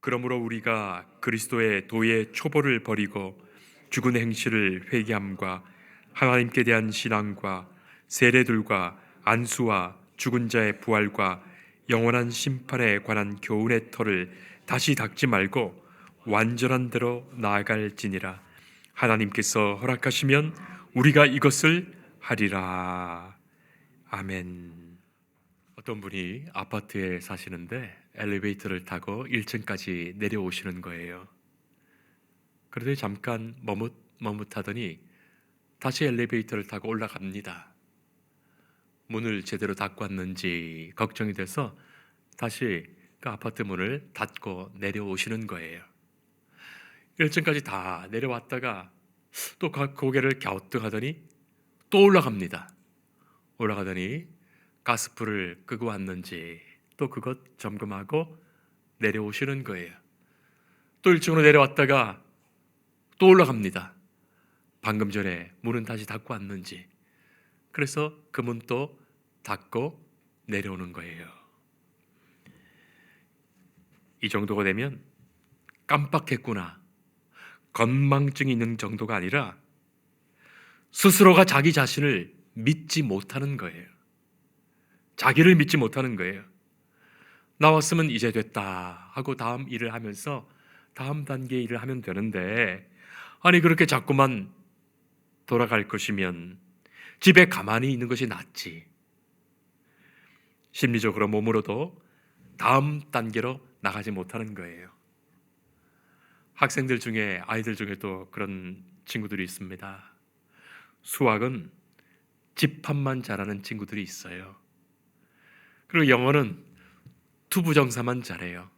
그러므로 우리가 그리스도의 도의 초보를 버리고 죽은 행실을 회개함과 하나님께 대한 신앙과 세례들과 안수와 죽은 자의 부활과 영원한 심판에 관한 교훈의 터를 다시 닦지 말고 완전한 대로 나아갈지니라. 하나님께서 허락하시면 우리가 이것을 하리라. 아멘. 어떤 분이 아파트에 사시는데 엘리베이터를 타고 1층까지 내려오시는 거예요. 그런데 잠깐 머뭇하더니 다시 엘리베이터를 타고 올라갑니다. 문을 제대로 닫고 왔는지 걱정이 돼서 다시 그 아파트 문을 닫고 내려오시는 거예요. 1층까지 다 내려왔다가 또 고개를 갸우뚱하더니 또 올라갑니다. 올라가더니 가스불을 끄고 왔는지 또 그것 점검하고 내려오시는 거예요. 또 1층으로 내려왔다가 또 올라갑니다. 방금 전에 문은 다시 닫고 왔는지. 그래서 그 문 또 닫고 내려오는 거예요. 이 정도가 되면 깜빡했구나, 건망증이 있는 정도가 아니라 스스로가 자기 자신을 믿지 못하는 거예요. 자기를 믿지 못하는 거예요. 나왔으면 이제 됐다 하고 다음 일을 하면서 다음 단계 일을 하면 되는데, 아니 그렇게 자꾸만 돌아갈 것이면 집에 가만히 있는 것이 낫지. 심리적으로 몸으로도 다음 단계로 나가지 못하는 거예요. 학생들 중에, 아이들 중에도 그런 친구들이 있습니다. 수학은 집합만 잘하는 친구들이 있어요. 그리고 영어는 투부정사만 잘해요.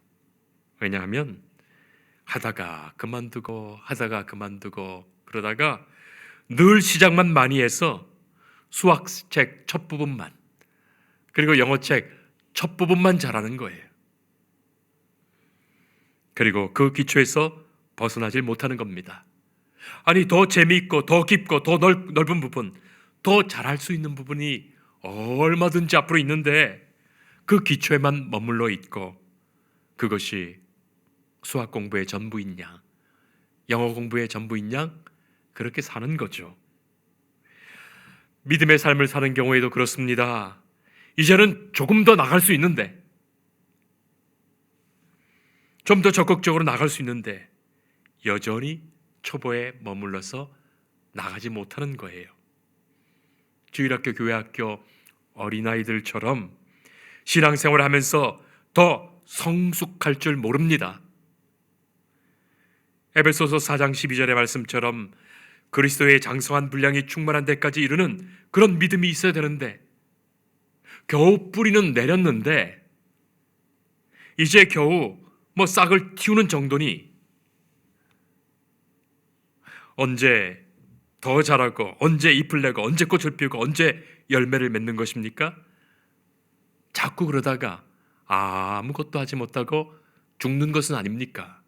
왜냐하면 하다가 그만두고 그러다가 늘 시작만 많이 해서 수학책 첫 부분만, 그리고 영어책 첫 부분만 잘하는 거예요. 그리고 그 기초에서 벗어나질 못하는 겁니다. 아니 더 재미있고 더 깊고 더 넓은 부분, 더 잘할 수 있는 부분이 얼마든지 앞으로 있는데 그 기초에만 머물러 있고, 그것이 수학 공부의 전부인 양, 영어 공부의 전부인 양 그렇게 사는 거죠. 믿음의 삶을 사는 경우에도 그렇습니다. 이제는 조금 더 나갈 수 있는데, 좀 더 적극적으로 나갈 수 있는데 여전히 초보에 머물러서 나가지 못하는 거예요. 주일학교, 교회학교 어린아이들처럼 신앙생활을 하면서 더 성숙할 줄 모릅니다. 에베소서 4장 12절의 말씀처럼 그리스도의 장성한 분량이 충만한 데까지 이르는 그런 믿음이 있어야 되는데, 겨우 뿌리는 내렸는데 이제 겨우 싹을 틔우는 정도니 언제 더 자라고, 언제 잎을 내고, 언제 꽃을 피우고, 언제 열매를 맺는 것입니까? 자꾸 그러다가 아무것도 하지 못하고 죽는 것은 아닙니까?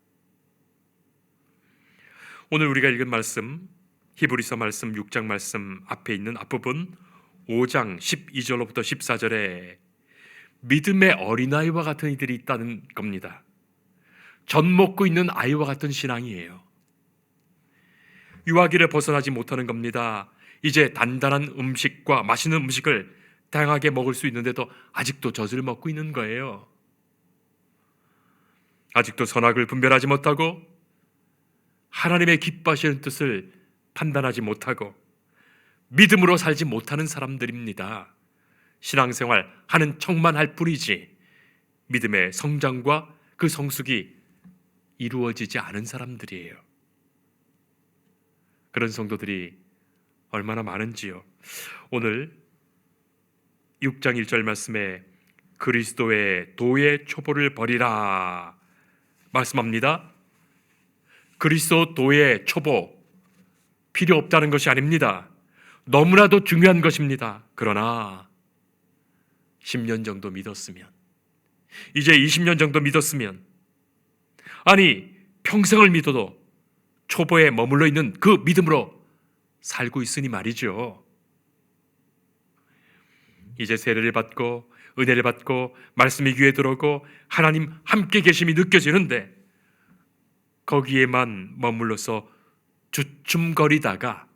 오늘 우리가 읽은 말씀, 히브리서 말씀 6장 말씀 앞에 있는 앞부분 5장 12절로부터 14절에 믿음의 어린아이와 같은 이들이 있다는 겁니다. 젖 먹고 있는 아이와 같은 신앙이에요. 유아기를 벗어나지 못하는 겁니다. 이제 단단한 음식과 맛있는 음식을 다양하게 먹을 수 있는데도 아직도 젖을 먹고 있는 거예요. 아직도 선악을 분별하지 못하고 하나님의 기뻐하시는 뜻을 판단하지 못하고 믿음으로 살지 못하는 사람들입니다. 신앙생활 하는 척만 할 뿐이지 믿음의 성장과 그 성숙이 이루어지지 않은 사람들이에요. 그런 성도들이 얼마나 많은지요. 오늘 6장 1절 말씀에 그리스도의 도의 초보를 버리라 말씀합니다. 그리스도 도의 초보 필요 없다는 것이 아닙니다. 너무나도 중요한 것입니다. 그러나 10년 정도 믿었으면, 이제 20년 정도 믿었으면, 아니 평생을 믿어도 초보에 머물러 있는 그 믿음으로 살고 있으니 말이죠. 이제 세례를 받고 은혜를 받고 말씀이 귀에 들어오고 하나님 함께 계심이 느껴지는데 거기에만 머물러서 주춤거리다가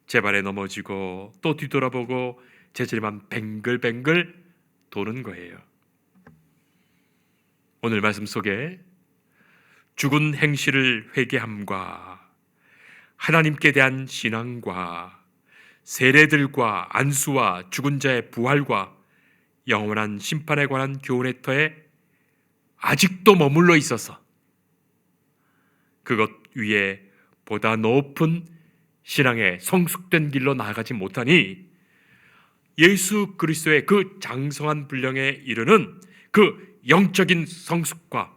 제발에 넘어지고 또 뒤돌아보고 제자리만 뱅글뱅글 도는 거예요. 오늘 말씀 속에 죽은 행실을 회개함과 하나님께 대한 신앙과 세례들과 안수와 죽은 자의 부활과 영원한 심판에 관한 교훈의 터에 아직도 머물러 있어서 그것 위에 보다 높은 신앙의 성숙된 길로 나아가지 못하니 예수 그리스도의 그 장성한 분량에 이르는 그 영적인 성숙과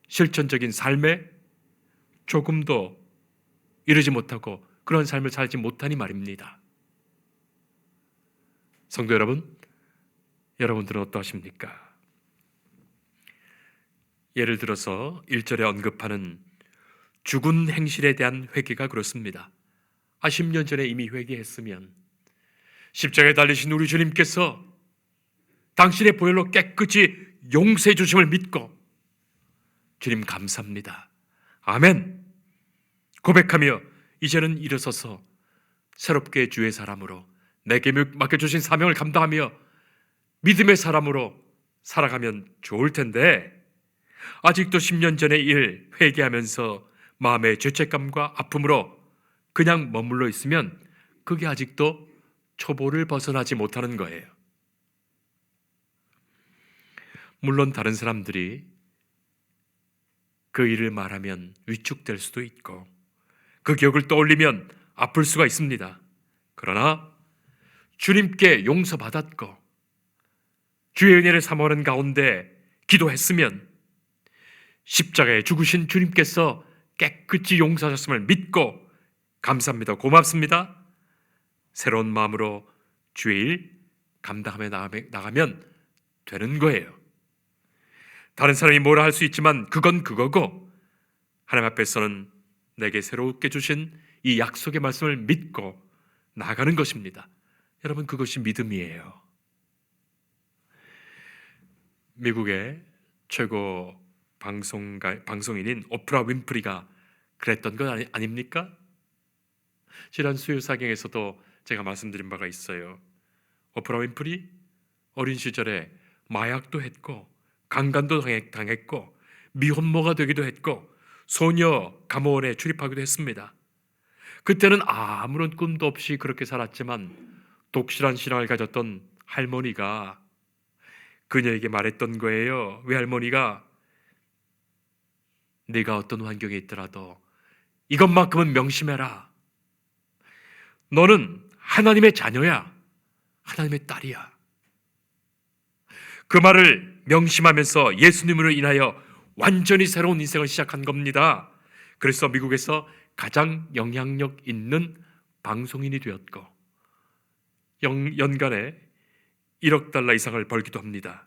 실천적인 삶에 조금도 이르지 못하고 그런 삶을 살지 못하니 말입니다. 성도 여러분, 여러분들은 어떠하십니까? 예를 들어서 1절에 언급하는 죽은 행실에 대한 회개가 그렇습니다. 10년 전에 이미 회개했으면 십자가에 달리신 우리 주님께서 당신의 보혈로 깨끗이 용서해 주심을 믿고 주님 감사합니다, 아멘 고백하며 이제는 일어서서 새롭게 주의 사람으로 내게 맡겨주신 사명을 감당하며 믿음의 사람으로 살아가면 좋을 텐데 아직도 10년 전의 일 회개하면서 마음의 죄책감과 아픔으로 그냥 머물러 있으면 그게 아직도 초보를 벗어나지 못하는 거예요. 물론 다른 사람들이 그 일을 말하면 위축될 수도 있고 그 기억을 떠올리면 아플 수가 있습니다. 그러나 주님께 용서받았고 주의 은혜를 사모하는 가운데 기도했으면 십자가에 죽으신 주님께서 깨끗이 용서하셨음을 믿고 감사합니다, 고맙습니다, 새로운 마음으로 주의 일 감당하며 나가면 되는 거예요. 다른 사람이 뭐라 할 수 있지만 그건 그거고 하나님 앞에서는 내게 새롭게 주신 이 약속의 말씀을 믿고 나가는 것입니다. 여러분, 그것이 믿음이에요. 미국의 최고 방송인인 오프라 윈프리가 그랬던 것 아닙니까? 지난 수요 사경에서도 제가 말씀드린 바가 있어요. 오프라 윈프리 어린 시절에 마약도 했고 강간도 당했고 미혼모가 되기도 했고 소녀 감호원에 출입하기도 했습니다. 그때는 아무런 꿈도 없이 그렇게 살았지만 독실한 신앙을 가졌던 할머니가 그녀에게 말했던 거예요. 외할머니가 네가 어떤 환경에 있더라도 이것만큼은 명심해라. 너는 하나님의 자녀야. 하나님의 딸이야. 그 말을 명심하면서 예수님으로 인하여 완전히 새로운 인생을 시작한 겁니다. 그래서 미국에서 가장 영향력 있는 방송인이 되었고 연간에 1억 달러 이상을 벌기도 합니다.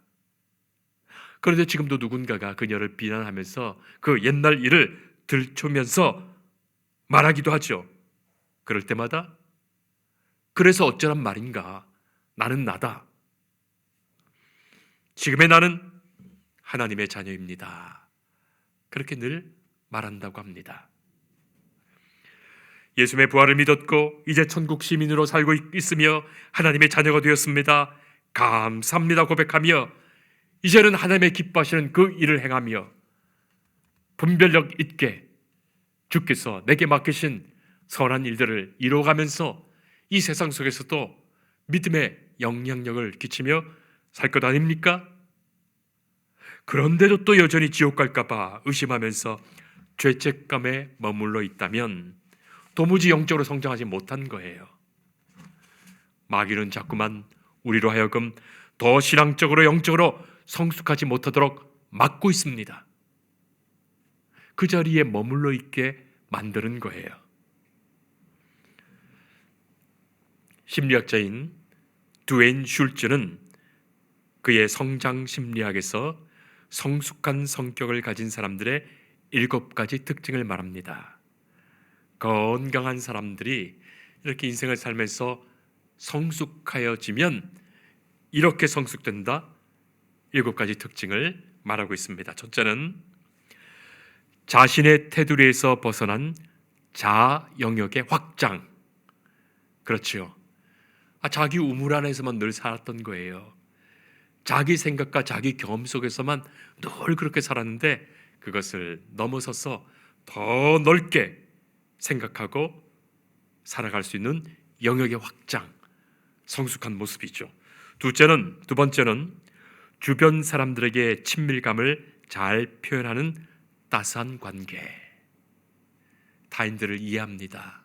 그런데 지금도 누군가가 그녀를 비난하면서 그 옛날 일을 들추면서 말하기도 하죠. 그럴 때마다 그래서 어쩌란 말인가, 나는 나다, 지금의 나는 하나님의 자녀입니다, 그렇게 늘 말한다고 합니다. 예수님의 부활을 믿었고 이제 천국 시민으로 살고 있으며 하나님의 자녀가 되었습니다, 감사합니다 고백하며 이제는 하나님의 기뻐하시는 그 일을 행하며 분별력 있게 주께서 내게 맡기신 선한 일들을 이루어가면서 이 세상 속에서도 믿음의 영향력을 끼치며 살 것 아닙니까? 그런데도 또 여전히 지옥 갈까 봐 의심하면서 죄책감에 머물러 있다면 도무지 영적으로 성장하지 못한 거예요. 마귀는 자꾸만 우리로 하여금 더 신앙적으로 영적으로 성숙하지 못하도록 막고 있습니다. 그 자리에 머물러 있게 만드는 거예요. 심리학자인 두웨인 슐츠는 그의 성장 심리학에서 성숙한 성격을 가진 사람들의 7가지 특징을 말합니다. 건강한 사람들이 이렇게 인생을 살면서 성숙하여지면 이렇게 성숙된다. 7가지 특징을 말하고 있습니다. 첫째는 자신의 테두리에서 벗어난 자아 영역의 확장. 그렇죠. 자기 우물 안에서만 늘 살았던 거예요. 자기 생각과 자기 경험 속에서만 늘 그렇게 살았는데 그것을 넘어서서 더 넓게 생각하고 살아갈 수 있는 영역의 확장, 성숙한 모습이죠. 두 번째는 주변 사람들에게 친밀감을 잘 표현하는 따스한 관계. 타인들을 이해합니다.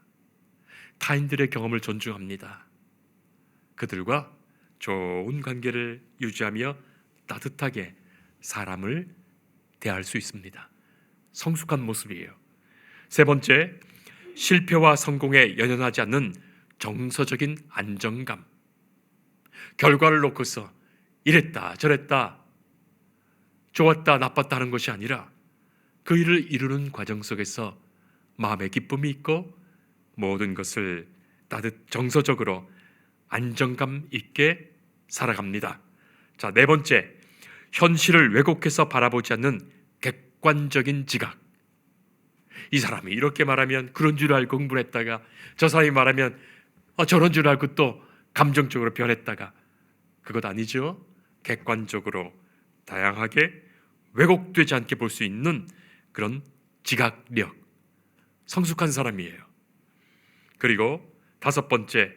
타인들의 경험을 존중합니다. 그들과 좋은 관계를 유지하며 따뜻하게 사람을 대할 수 있습니다. 성숙한 모습이에요. 세 번째, 실패와 성공에 연연하지 않는 정서적인 안정감. 결과를 놓고서 이랬다 저랬다 좋았다 나빴다 하는 것이 아니라 그 일을 이루는 과정 속에서 마음의 기쁨이 있고 모든 것을 정서적으로 안정감 있게 살아갑니다. 자, 네 번째, 현실을 왜곡해서 바라보지 않는 객관적인 지각. 이 사람이 이렇게 말하면 그런 줄 알고 흥분했다가 저 사람이 말하면 저런 줄 알고 또 감정적으로 변했다가, 그것 아니죠. 객관적으로 다양하게 왜곡되지 않게 볼 수 있는 그런 지각력, 성숙한 사람이에요. 그리고 다섯 번째,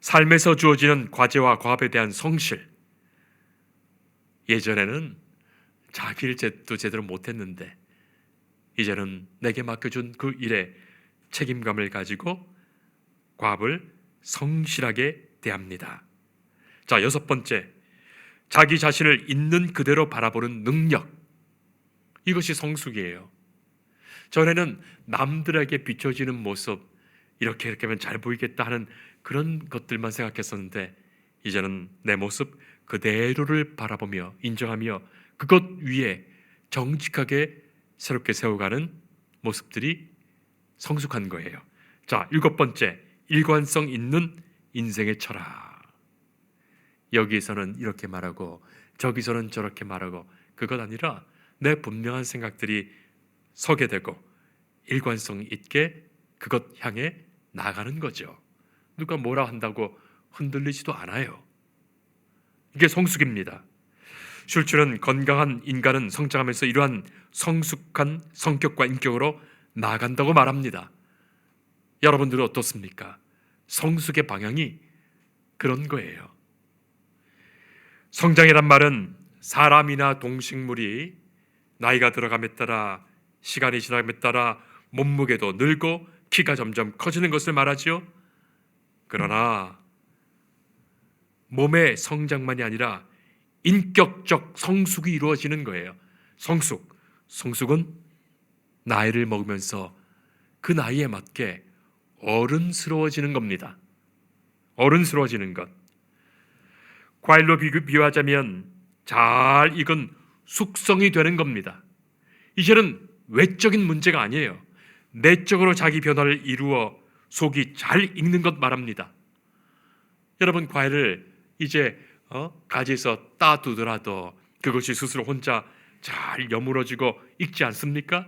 삶에서 주어지는 과제와 과업에 대한 성실. 예전에는 자기 일도 제대로 못했는데 이제는 내게 맡겨준 그 일에 책임감을 가지고 과업을 성실하게 대합니다. 자, 여섯 번째, 자기 자신을 있는 그대로 바라보는 능력. 이것이 성숙이에요. 전에는 남들에게 비춰지는 모습, 이렇게 하면 잘 보이겠다 하는 그런 것들만 생각했었는데 이제는 내 모습 그대로를 바라보며 인정하며 그것 위에 정직하게 새롭게 세워가는 모습들이 성숙한 거예요. 자, 일곱 번째, 일관성 있는 인생의 철학. 여기에서는 이렇게 말하고 저기서는 저렇게 말하고, 그것 아니라 내 분명한 생각들이 서게 되고 일관성 있게 그것 향해 나가는 거죠. 누가 뭐라 한다고 흔들리지도 않아요. 이게 성숙입니다. 슐츠는 건강한 인간은 성장하면서 이러한 성숙한 성격과 인격으로 나아간다고 말합니다. 여러분들은 어떻습니까? 성숙의 방향이 그런 거예요. 성장이란 말은 사람이나 동식물이 나이가 들어감에 따라, 시간이 지남에 따라 몸무게도 늘고 키가 점점 커지는 것을 말하지요. 그러나 몸의 성장만이 아니라 인격적 성숙이 이루어지는 거예요. 성숙은 나이를 먹으면서 그 나이에 맞게 어른스러워지는 겁니다. 어른스러워지는 것. 과일로 비유하자면 잘 익은 숙성이 되는 겁니다. 이제는 외적인 문제가 아니에요. 내적으로 자기 변화를 이루어 속이 잘 익는 것 말합니다. 여러분, 과일을 이제 가지에서 따두더라도 그것이 스스로 혼자 잘 여물어지고 익지 않습니까?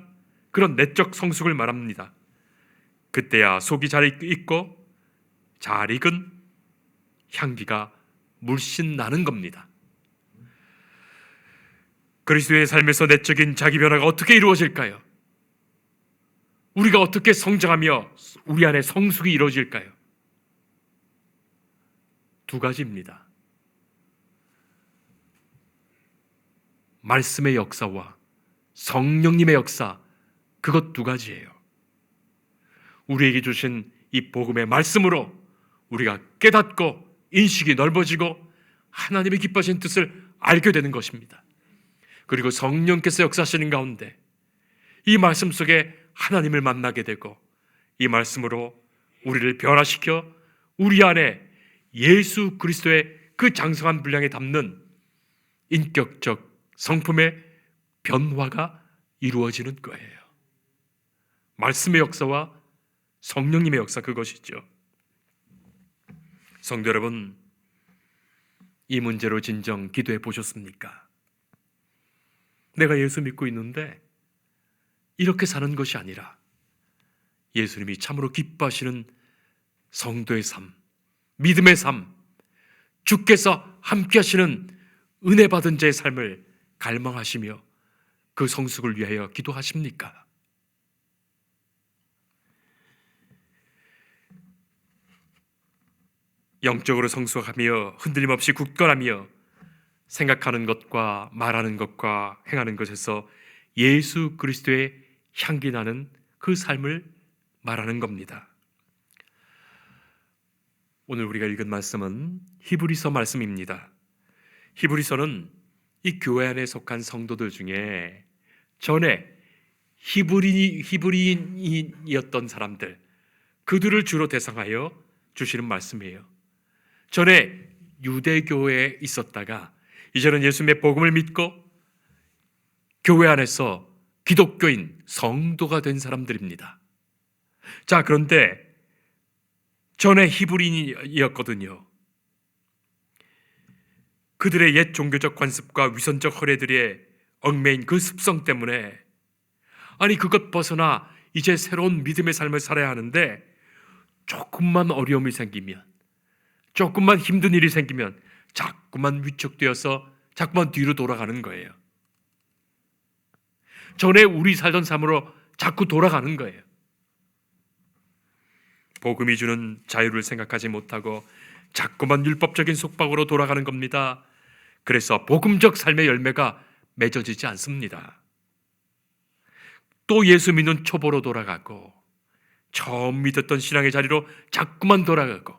그런 내적 성숙을 말합니다. 그때야 속이 잘 익고 잘 익은 향기가 물씬 나는 겁니다. 그리스도의 삶에서 내적인 자기 변화가 어떻게 이루어질까요? 우리가 어떻게 성장하며 우리 안에 성숙이 이루어질까요? 두 가지입니다. 말씀의 역사와 성령님의 역사, 그것 두 가지예요. 우리에게 주신 이 복음의 말씀으로 우리가 깨닫고 인식이 넓어지고 하나님의 기뻐하신 뜻을 알게 되는 것입니다. 그리고 성령께서 역사하시는 가운데 이 말씀 속에 하나님을 만나게 되고 이 말씀으로 우리를 변화시켜 우리 안에 예수 그리스도의 그 장성한 분량에 담는 인격적 성품의 변화가 이루어지는 거예요. 말씀의 역사와 성령님의 역사, 그것이죠. 성도 여러분, 이 문제로 진정 기도해 보셨습니까? 내가 예수 믿고 있는데 이렇게 사는 것이 아니라 예수님이 참으로 기뻐하시는 성도의 삶, 믿음의 삶, 주께서 함께 하시는 은혜 받은 자의 삶을 갈망하시며 그 성숙을 위하여 기도하십니까? 영적으로 성숙하며 흔들림 없이 굳건하며 생각하는 것과 말하는 것과 행하는 것에서 예수 그리스도의 향기 나는 그 삶을 말하는 겁니다. 오늘 우리가 읽은 말씀은 히브리서 말씀입니다. 히브리서는 이 교회 안에 속한 성도들 중에 전에 히브리인이었던 사람들, 그들을 주로 대상하여 주시는 말씀이에요. 전에 유대교회에 있었다가 이제는 예수님의 복음을 믿고 교회 안에서 기독교인, 성도가 된 사람들입니다. 자, 그런데 전에 히브리인이었거든요. 그들의 옛 종교적 관습과 위선적 허례들의 얽매인 그 습성 때문에, 아니 그것 벗어나 이제 새로운 믿음의 삶을 살아야 하는데 조금만 어려움이 생기면, 조금만 힘든 일이 생기면 자꾸만 위축되어서 자꾸만 뒤로 돌아가는 거예요. 전에 우리 살던 삶으로 자꾸 돌아가는 거예요. 복음이 주는 자유를 생각하지 못하고 자꾸만 율법적인 속박으로 돌아가는 겁니다. 그래서 복음적 삶의 열매가 맺어지지 않습니다. 또 예수 믿는 초보로 돌아가고 처음 믿었던 신앙의 자리로 자꾸만 돌아가고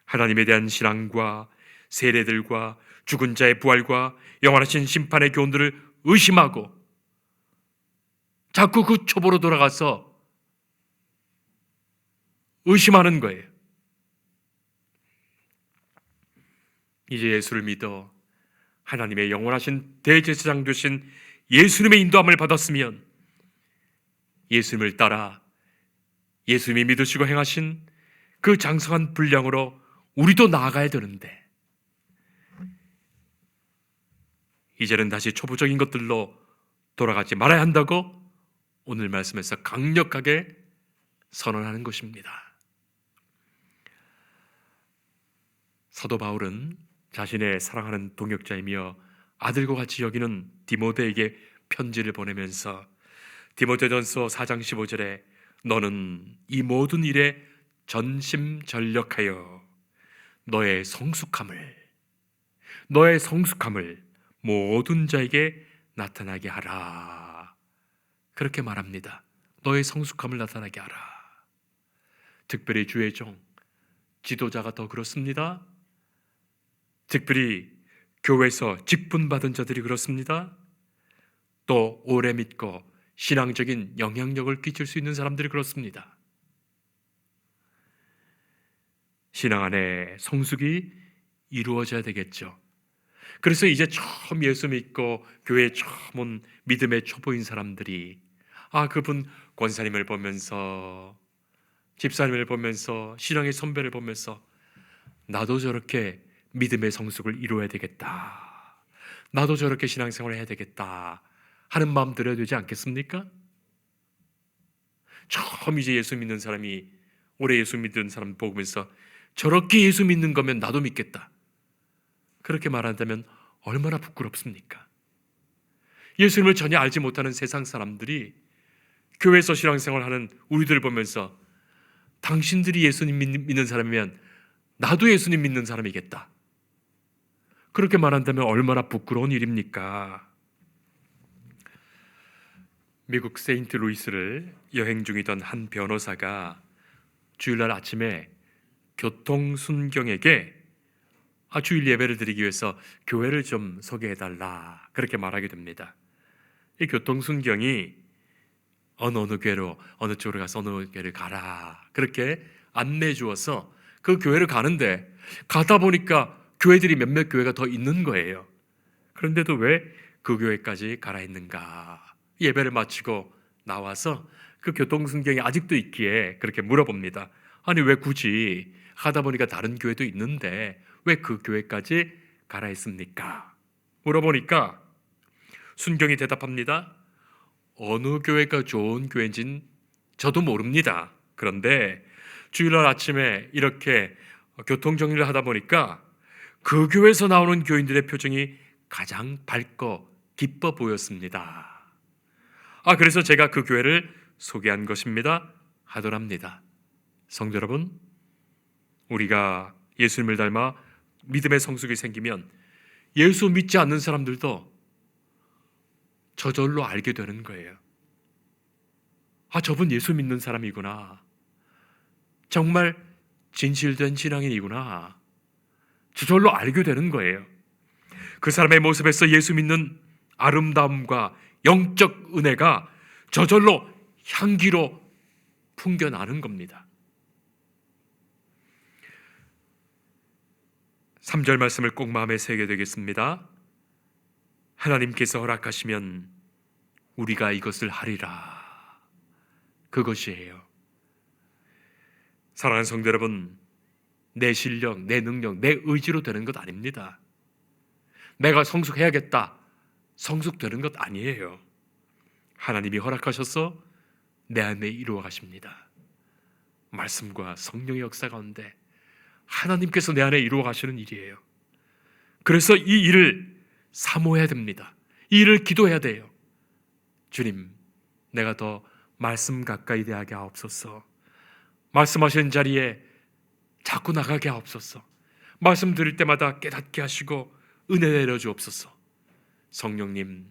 하나님에 대한 신앙과 세례들과 죽은 자의 부활과 영원하신 심판의 교훈들을 의심하고 자꾸 그 초보로 돌아가서 의심하는 거예요. 이제 예수를 믿어 하나님의 영원하신 대제사장 되신 예수님의 인도함을 받았으면 예수님을 따라 예수님이 믿으시고 행하신 그 장성한 분량으로 우리도 나아가야 되는데 이제는 다시 초보적인 것들로 돌아가지 말아야 한다고 오늘 말씀에서 강력하게 선언하는 것입니다. 사도 바울은 자신의 사랑하는 동역자이며 아들과 같이 여기는 디모데에게 편지를 보내면서 디모데전서 4장 15절에 너는 이 모든 일에 전심전력하여 너의 성숙함을 모든 자에게 나타나게 하라. 그렇게 말합니다. 너의 성숙함을 나타나게 하라. 특별히 주의 종, 지도자가 더 그렇습니다. 특별히 교회에서 직분받은 자들이 그렇습니다. 또 오래 믿고 신앙적인 영향력을 끼칠 수 있는 사람들이 그렇습니다. 신앙 안에 성숙이 이루어져야 되겠죠. 그래서 이제 처음 예수 믿고 교회에 처음 온 믿음의 초보인 사람들이 그분 권사님을 보면서 집사님을 보면서 신앙의 선배를 보면서 나도 저렇게 믿음의 성숙을 이루어야 되겠다, 나도 저렇게 신앙생활을 해야 되겠다 하는 마음 들어야 되지 않겠습니까? 처음 이제 예수 믿는 사람이 오래 예수 믿는 사람 보면서 저렇게 예수 믿는 거면 나도 믿겠다 그렇게 말한다면 얼마나 부끄럽습니까? 예수님을 전혀 알지 못하는 세상 사람들이 교회에서 신앙생활하는 우리들을 보면서 당신들이 예수님 믿는 사람이면 나도 예수님 믿는 사람이겠다 그렇게 말한다면 얼마나 부끄러운 일입니까? 미국 세인트루이스를 여행 중이던 한 변호사가 주일날 아침에 교통순경에게 주일 예배를 드리기 위해서 교회를 좀 소개해달라 그렇게 말하게 됩니다. 이 교통순경이 어느 교회로 어느 쪽으로 가서 어느 교회를 가라 그렇게 안내해 주어서 그 교회를 가는데 가다 보니까 교회들이 몇몇 교회가 더 있는 거예요. 그런데도 왜 그 교회까지 가라 했는가? 예배를 마치고 나와서 그 교통순경이 아직도 있기에 그렇게 물어봅니다. 아니 왜 굳이 하다 보니까 다른 교회도 있는데 왜 그 교회까지 가라 했습니까? 물어보니까 순경이 대답합니다. 어느 교회가 좋은 교회인지는 저도 모릅니다. 그런데 주일날 아침에 이렇게 교통정리를 하다 보니까 그 교회에서 나오는 교인들의 표정이 가장 밝고 기뻐 보였습니다. 그래서 제가 그 교회를 소개한 것입니다. 하더랍니다. 성도 여러분, 우리가 예수님을 닮아 믿음의 성숙이 생기면 예수 믿지 않는 사람들도 저절로 알게 되는 거예요. 저분 예수 믿는 사람이구나. 정말 진실된 신앙인이구나. 저절로 알게 되는 거예요. 그 사람의 모습에서 예수 믿는 아름다움과 영적 은혜가 저절로 향기로 풍겨나는 겁니다. 3절 말씀을 꼭 마음에 새게 되겠습니다. 하나님께서 허락하시면 우리가 이것을 하리라. 그것이에요. 사랑하는 성도 여러분, 내 실력, 내 능력, 내 의지로 되는 것 아닙니다. 내가 성숙해야겠다, 성숙되는 것 아니에요. 하나님이 허락하셔서 내 안에 이루어 가십니다. 말씀과 성령의 역사 가운데 하나님께서 내 안에 이루어 가시는 일이에요. 그래서 이 일을 사모해야 됩니다. 이 일을 기도해야 돼요. 주님, 내가 더 말씀 가까이 대하게 하옵소서. 말씀하시는 자리에 자꾸 나가게 하옵소서. 말씀 드릴 때마다 깨닫게 하시고 은혜 내려주옵소서. 성령님,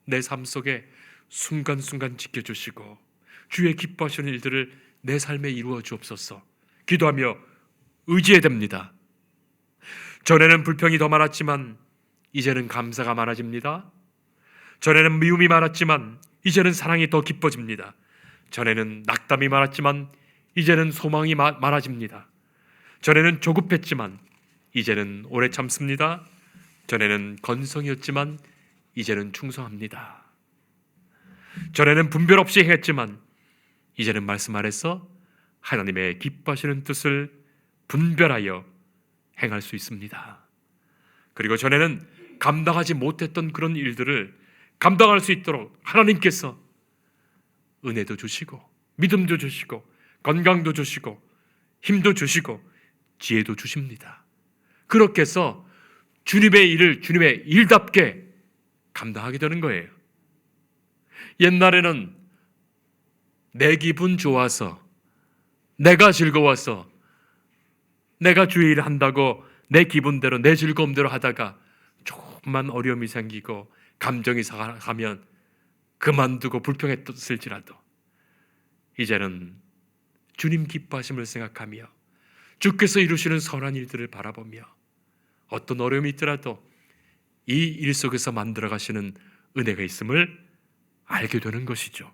내 삶 속에 순간순간 지켜주시고 주의 기뻐하시는 일들을 내 삶에 이루어 주옵소서. 기도하며 의지해야 됩니다. 전에는 불평이 더 많았지만 이제는 감사가 많아집니다. 전에는 미움이 많았지만 이제는 사랑이 더 깊어집니다. 전에는 낙담이 많았지만 이제는 소망이 많아집니다. 전에는 조급했지만 이제는 오래 참습니다. 전에는 건성이었지만 이제는 충성합니다. 전에는 분별 없이 행했지만 이제는 말씀 안에서 하나님의 기뻐하시는 뜻을 분별하여 행할 수 있습니다. 그리고 전에는 감당하지 못했던 그런 일들을 감당할 수 있도록 하나님께서 은혜도 주시고 믿음도 주시고 건강도 주시고 힘도 주시고 지혜도 주십니다. 그렇게 해서 주님의 일을 주님의 일답게 감당하게 되는 거예요. 옛날에는 내 기분 좋아서, 내가 즐거워서, 내가 주의 일을 한다고 내 기분대로 내 즐거움대로 하다가 조금만 어려움이 생기고 감정이 상하면 그만두고 불평했을지라도 이제는 주님 기뻐하심을 생각하며 주께서 이루시는 선한 일들을 바라보며 어떤 어려움이 있더라도 이 일 속에서 만들어 가시는 은혜가 있음을 알게 되는 것이죠.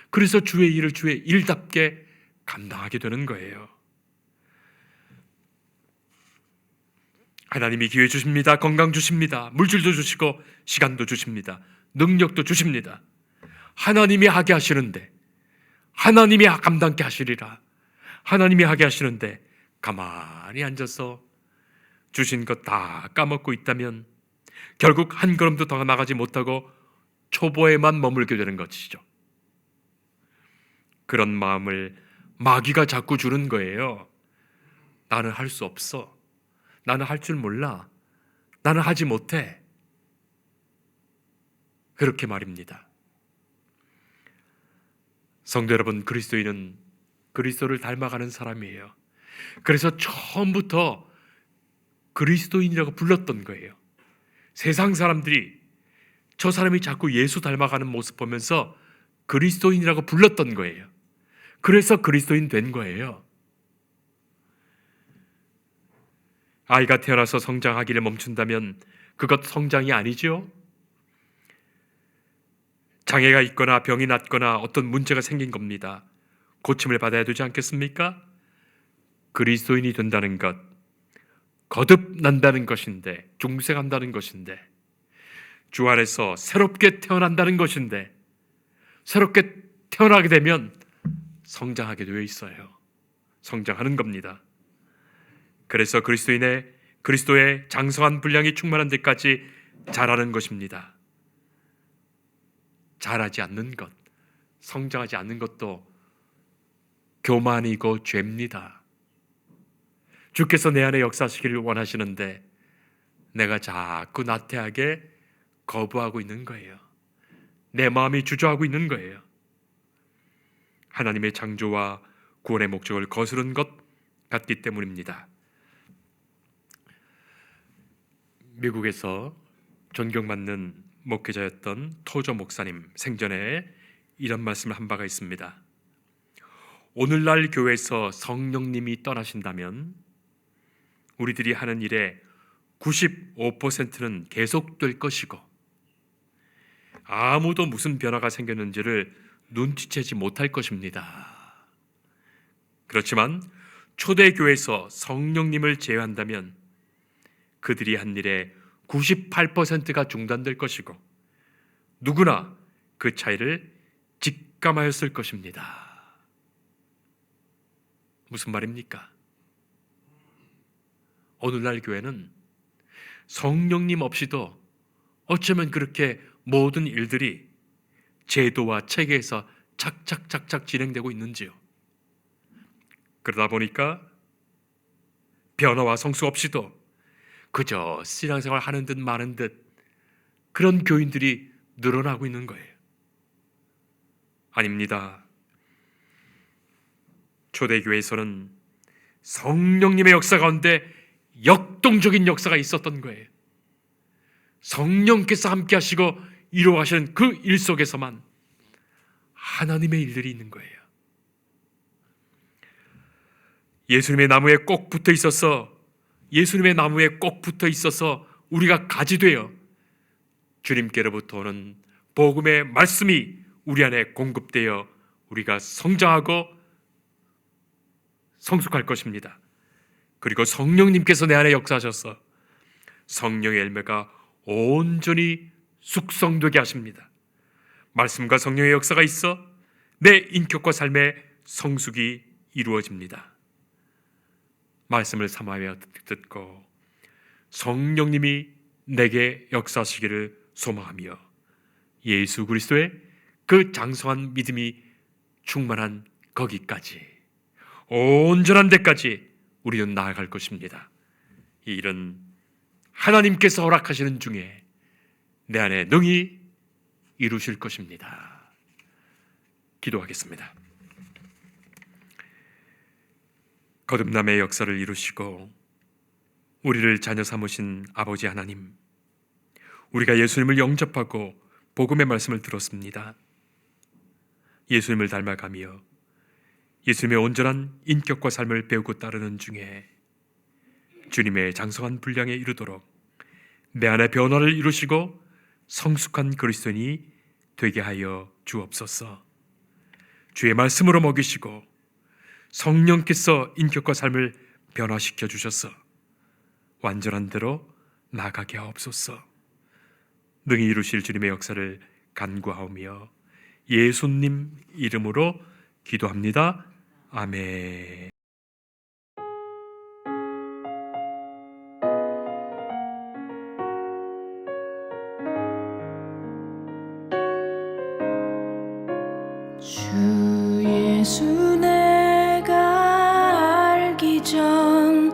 그래서 주의 일을 주의 일답게 감당하게 되는 거예요. 하나님이 기회 주십니다. 건강 주십니다. 물질도 주시고 시간도 주십니다. 능력도 주십니다. 하나님이 하게 하시는데, 하나님이 감당케 하시리라. 하나님이 하게 하시는데 가만히 앉아서 주신 것 다 까먹고 있다면 결국 한 걸음도 더 나가지 못하고 초보에만 머물게 되는 것이죠. 그런 마음을 마귀가 자꾸 주는 거예요. 나는 할 수 없어. 나는 할 줄 몰라. 나는 하지 못해. 그렇게 말입니다. 성도 여러분, 그리스도인은 그리스도를 닮아가는 사람이에요. 그래서 처음부터 그리스도인이라고 불렀던 거예요. 세상 사람들이 저 사람이 자꾸 예수 닮아가는 모습 보면서 그리스도인이라고 불렀던 거예요. 그래서 그리스도인 된 거예요. 아이가 태어나서 성장하기를 멈춘다면 그것 성장이 아니죠. 장애가 있거나 병이 났거나 어떤 문제가 생긴 겁니다. 고침을 받아야 되지 않겠습니까? 그리스도인이 된다는 것, 거듭난다는 것인데, 중생한다는 것인데, 주 안에서 새롭게 태어난다는 것인데, 새롭게 태어나게 되면 성장하게 되어 있어요. 성장하는 겁니다. 그래서 그리스도의 장성한 분량이 충만한 데까지 자라는 것입니다. 자라지 않는 것, 성장하지 않는 것도 교만이고 죄입니다. 주께서 내 안에 역사하시기를 원하시는데 내가 자꾸 나태하게 거부하고 있는 거예요. 내 마음이 주저하고 있는 거예요. 하나님의 창조와 구원의 목적을 거스른 것 같기 때문입니다. 미국에서 존경받는 목회자였던 토저 목사님 생전에 이런 말씀을 한 바가 있습니다. 오늘날 교회에서 성령님이 떠나신다면 우리들이 하는 일의 95%는 계속될 것이고 아무도 무슨 변화가 생겼는지를 눈치채지 못할 것입니다. 그렇지만 초대교회에서 성령님을 제외한다면 그들이 한 일의 98%가 중단될 것이고 누구나 그 차이를 직감하였을 것입니다. 무슨 말입니까? 오늘날 교회는 성령님 없이도 어쩌면 그렇게 모든 일들이 제도와 체계에서 착착착착 진행되고 있는지요. 그러다 보니까 변화와 성수 없이도 그저 신앙생활 하는 듯 마는 듯 그런 교인들이 늘어나고 있는 거예요. 아닙니다. 초대교회에서는 성령님의 역사 가운데 역동적인 역사가 있었던 거예요. 성령께서 함께 하시고 이루어가시는 그 일 속에서만 하나님의 일들이 있는 거예요. 예수님의 나무에 꼭 붙어 있어서 우리가 가지 되어 주님께로부터 오는 복음의 말씀이 우리 안에 공급되어 우리가 성장하고 성숙할 것입니다. 그리고 성령님께서 내 안에 역사하셔서 성령의 열매가 온전히 숙성되게 하십니다. 말씀과 성령의 역사가 있어 내 인격과 삶의 성숙이 이루어집니다. 말씀을 삼하여 듣고 성령님이 내게 역사하시기를 소망하며 예수 그리스도의 그 장성한 믿음이 충만한 거기까지 온전한 데까지 우리는 나아갈 것입니다. 이 일은 하나님께서 허락하시는 중에 내 안에 능히 이루실 것입니다. 기도하겠습니다. 거듭남의 역사를 이루시고 우리를 자녀 삼으신 아버지 하나님, 우리가 예수님을 영접하고 복음의 말씀을 들었습니다. 예수님을 닮아가며 예수님의 온전한 인격과 삶을 배우고 따르는 중에 주님의 장성한 분량에 이르도록 내 안에 변화를 이루시고 성숙한 그리스도인이 되게 하여 주옵소서. 주의 말씀으로 먹이시고 성령께서 인격과 삶을 변화시켜 주셔서 완전한 대로 나가게 하옵소서. 능히 이루실 주님의 역사를 간구하오며 예수님 이름으로 기도합니다. 아멘. 주 예수 내가 알기 전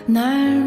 날